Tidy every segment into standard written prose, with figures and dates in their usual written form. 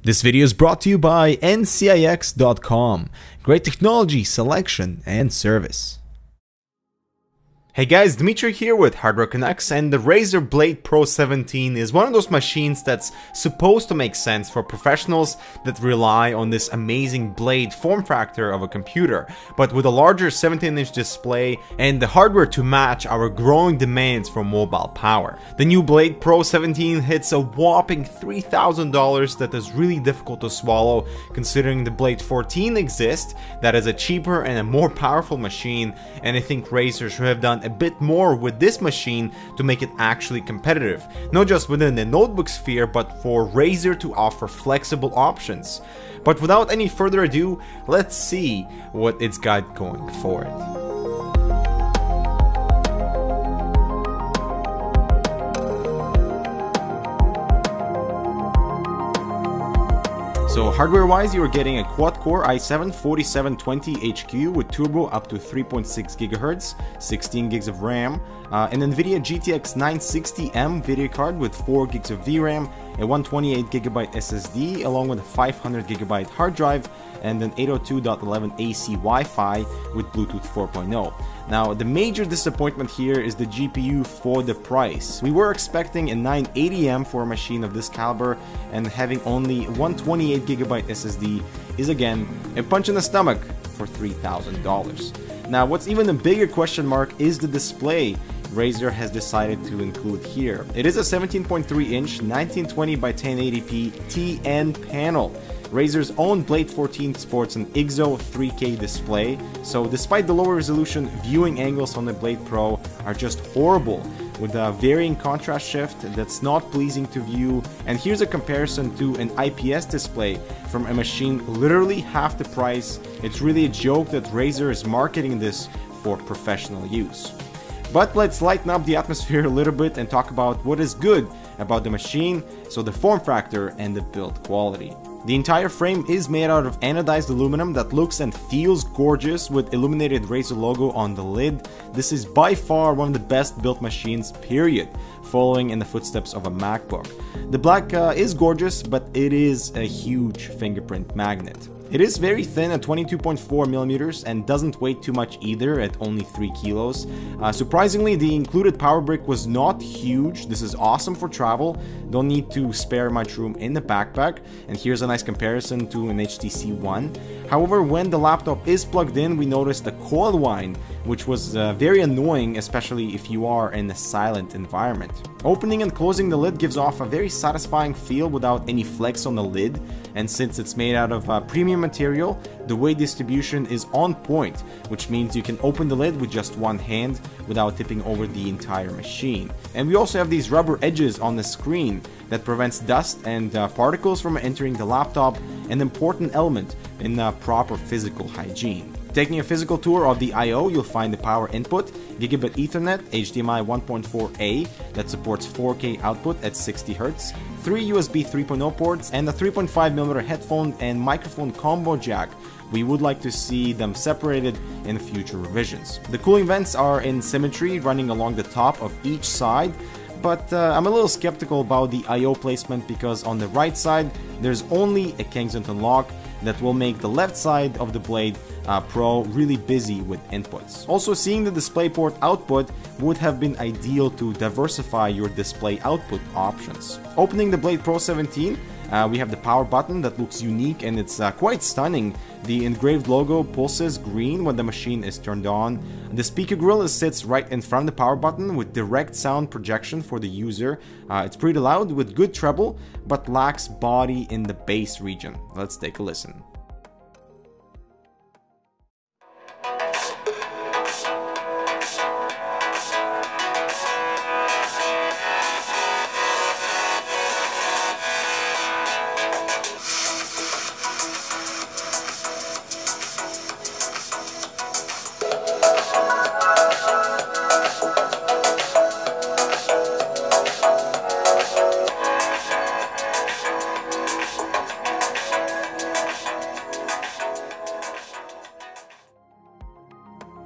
This video is brought to you by ncix.com. Great technology, selection, and service. Hey guys, Dmitry here with Hardware Connects, and the Razer Blade Pro 17 is one of those machines that's supposed to make sense for professionals that rely on this amazing blade form factor of a computer, but with a larger 17-inch display and the hardware to match our growing demands for mobile power. The new Blade Pro 17 hits a whopping $3,000 that is really difficult to swallow considering the Blade 14 exists, that is a cheaper and a more powerful machine, and I think Razer should have done a bit more with this machine to make it actually competitive, not just within the notebook sphere, but for Razer to offer flexible options. But without any further ado, let's see what it's got going for it. So hardware-wise, you're getting a quad-core i7-4720HQ with turbo up to 3.6 GHz, 16 gigs of RAM, an NVIDIA GTX 960M video card with 4 gigs of VRAM, a 128GB SSD along with a 500GB hard drive, and an 802.11ac Wi-Fi with Bluetooth 4.0. Now, the major disappointment here is the GPU for the price. We were expecting a 980M for a machine of this caliber, and having only 128GB SSD is again a punch in the stomach for $3,000. Now, what's even a bigger question mark is the display Razer has decided to include here. It is a 17.3-inch 1920 by 1080p TN panel. Razer's own Blade 14 sports an IGZO 3K display, so despite the lower resolution, viewing angles on the Blade Pro are just horrible, with a varying contrast shift that's not pleasing to view. And here's a comparison to an IPS display from a machine literally half the price. It's really a joke that Razer is marketing this for professional use. But let's lighten up the atmosphere a little bit and talk about what is good about the machine, so the form factor and the build quality. The entire frame is made out of anodized aluminum that looks and feels gorgeous with illuminated Razer logo on the lid. This is by far one of the best built machines, period, following in the footsteps of a MacBook. The black is gorgeous, but it is a huge fingerprint magnet. It is very thin at 22.4mm and doesn't weigh too much either at only 3 kilos. Surprisingly, the included power brick was not huge. This is awesome for travel. Don't need to spare much room in the backpack. And here's a nice comparison to an HTC One. However, when the laptop is plugged in, we noticed a coil whine, which was very annoying, especially if you are in a silent environment. Opening and closing the lid gives off a very satisfying feel without any flex on the lid, and since it's made out of premium material, the weight distribution is on point, which means you can open the lid with just one hand without tipping over the entire machine. And we also have these rubber edges on the screen that prevents dust and particles from entering the laptop, an important element in proper physical hygiene. Taking a physical tour of the I/O, you'll find the power input, Gigabit Ethernet, HDMI 1.4a that supports 4K output at 60 Hz, 3 USB 3.0 ports, and a 3.5mm headphone and microphone combo jack. We would like to see them separated in future revisions. The cooling vents are in symmetry, running along the top of each side, but I'm a little skeptical about the I/O placement because on the right side there's only a Kensington lock that will make the left side of the Blade Pro really busy with inputs. Also, seeing the DisplayPort output would have been ideal to diversify your display output options. Opening the Blade Pro 17, we have the power button that looks unique and it's quite stunning. The engraved logo pulses green when the machine is turned on. The speaker grill sits right in front of the power button with direct sound projection for the user. It's pretty loud with good treble, but lacks body in the bass region. Let's take a listen.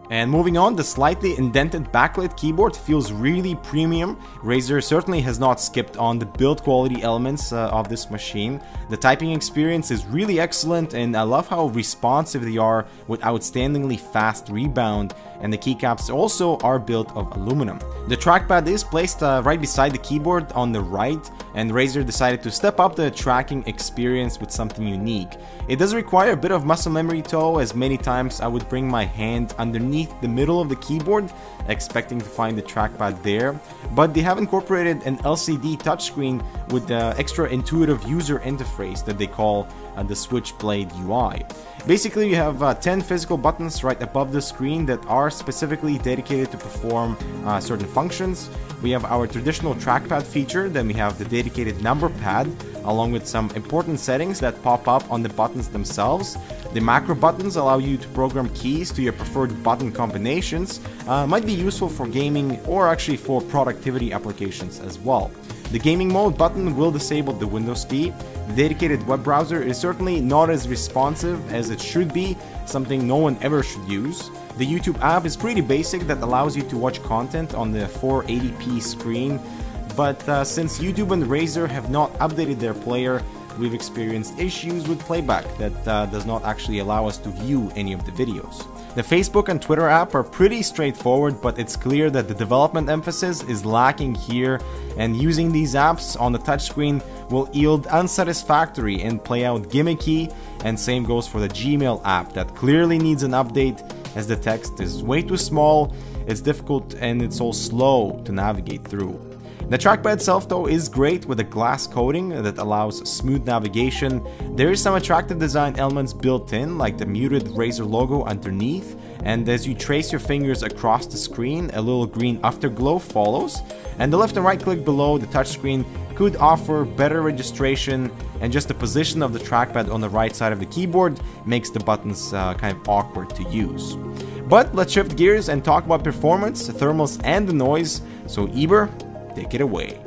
And moving on, the slightly indented backlit keyboard feels really premium Razer certainly has not skipped on the build quality elements of this machine. The typing experience is really excellent, and I love how responsive they are with outstandingly fast rebound, and the keycaps also are built of aluminum. The trackpad is placed right beside the keyboard on the right, and Razer decided to step up the tracking experience with something unique. It does require a bit of muscle memory though, as many times I would bring my hand underneath the middle of the keyboard expecting to find the trackpad there, but they have incorporated an LCD touchscreen with the extra intuitive user interface that they call the Switchblade UI. Basically, you have 10 physical buttons right above the screen that are specifically dedicated to perform certain functions. We have our traditional trackpad feature, then we have the dedicated number pad, along with some important settings that pop up on the buttons themselves. The macro buttons allow you to program keys to your preferred button combinations, might be useful for gaming or actually for productivity applications as well. The gaming mode button will disable the Windows key. The dedicated web browser is certainly not as responsive as it should be, something no one ever should use. The YouTube app is pretty basic, that allows you to watch content on the 480p screen, but since YouTube and Razer have not updated their player, we've experienced issues with playback that does not actually allow us to view any of the videos. The Facebook and Twitter app are pretty straightforward, but it's clear that the development emphasis is lacking here, and using these apps on the touchscreen will yield unsatisfactory and play out gimmicky, and same goes for the Gmail app that clearly needs an update, as the text is way too small, it's difficult, and it's all slow to navigate through. The trackpad itself though is great with a glass coating that allows smooth navigation. There is some attractive design elements built in, like the muted Razer logo underneath, and as you trace your fingers across the screen, a little green afterglow follows, and the left and right click below the touchscreen could offer better registration, and just the position of the trackpad on the right side of the keyboard makes the buttons kind of awkward to use. But let's shift gears and talk about performance, thermals, and the noise, so Eber, take it away.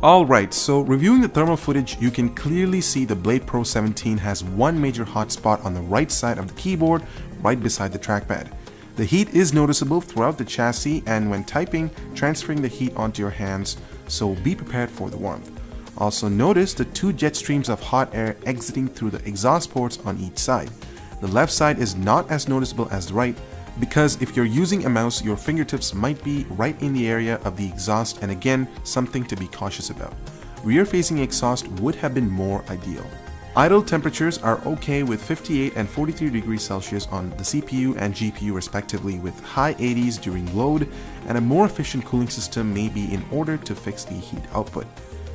Alright, so reviewing the thermal footage, you can clearly see the Blade Pro 17 has one major hotspot on the right side of the keyboard, right beside the trackpad. The heat is noticeable throughout the chassis, and when typing, transferring the heat onto your hands, so be prepared for the warmth. Also notice the two jet streams of hot air exiting through the exhaust ports on each side. The left side is not as noticeable as the right, because if you're using a mouse, your fingertips might be right in the area of the exhaust, and again, something to be cautious about. Rear-facing exhaust would have been more ideal. Idle temperatures are okay with 58 and 43 degrees Celsius on the CPU and GPU respectively, with high 80s during load, and a more efficient cooling system may be in order to fix the heat output.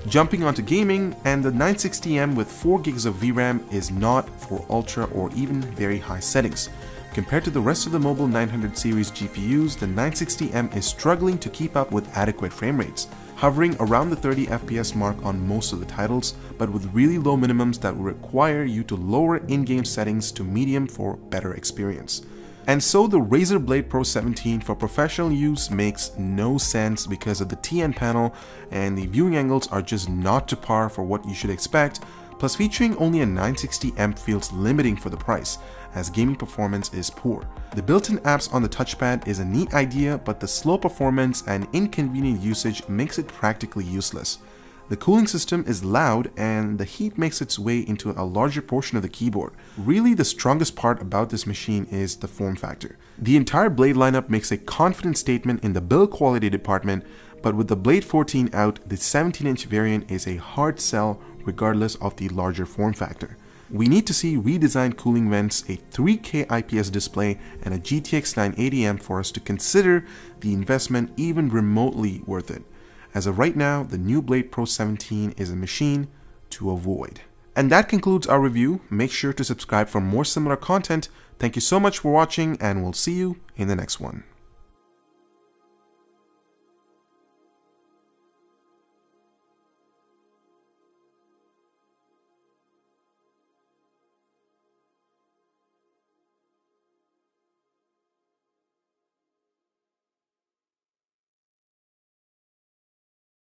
Jumping onto gaming, and the 960M with 4 gigs of VRAM is not for ultra or even very high settings. Compared to the rest of the mobile 900 series GPUs, the 960M is struggling to keep up with adequate frame rates, hovering around the 30 FPS mark on most of the titles, but with really low minimums that will require you to lower in-game settings to medium for better experience. And so the Razer Blade Pro 17 for professional use makes no sense because of the TN panel, and the viewing angles are just not to par for what you should expect. Plus, featuring only a 960M feels limiting for the price, as gaming performance is poor. The built-in apps on the touchpad is a neat idea, but the slow performance and inconvenient usage makes it practically useless. The cooling system is loud, and the heat makes its way into a larger portion of the keyboard. Really, the strongest part about this machine is the form factor. The entire Blade lineup makes a confident statement in the build quality department, but with the Blade 14 out, the 17-inch variant is a hard sell regardless of the larger form factor. We need to see redesigned cooling vents, a 3K IPS display, and a GTX 980M for us to consider the investment even remotely worth it. As of right now, the new Blade Pro 17 is a machine to avoid. And that concludes our review. Make sure to subscribe for more similar content. Thank you so much for watching, and we'll see you in the next one.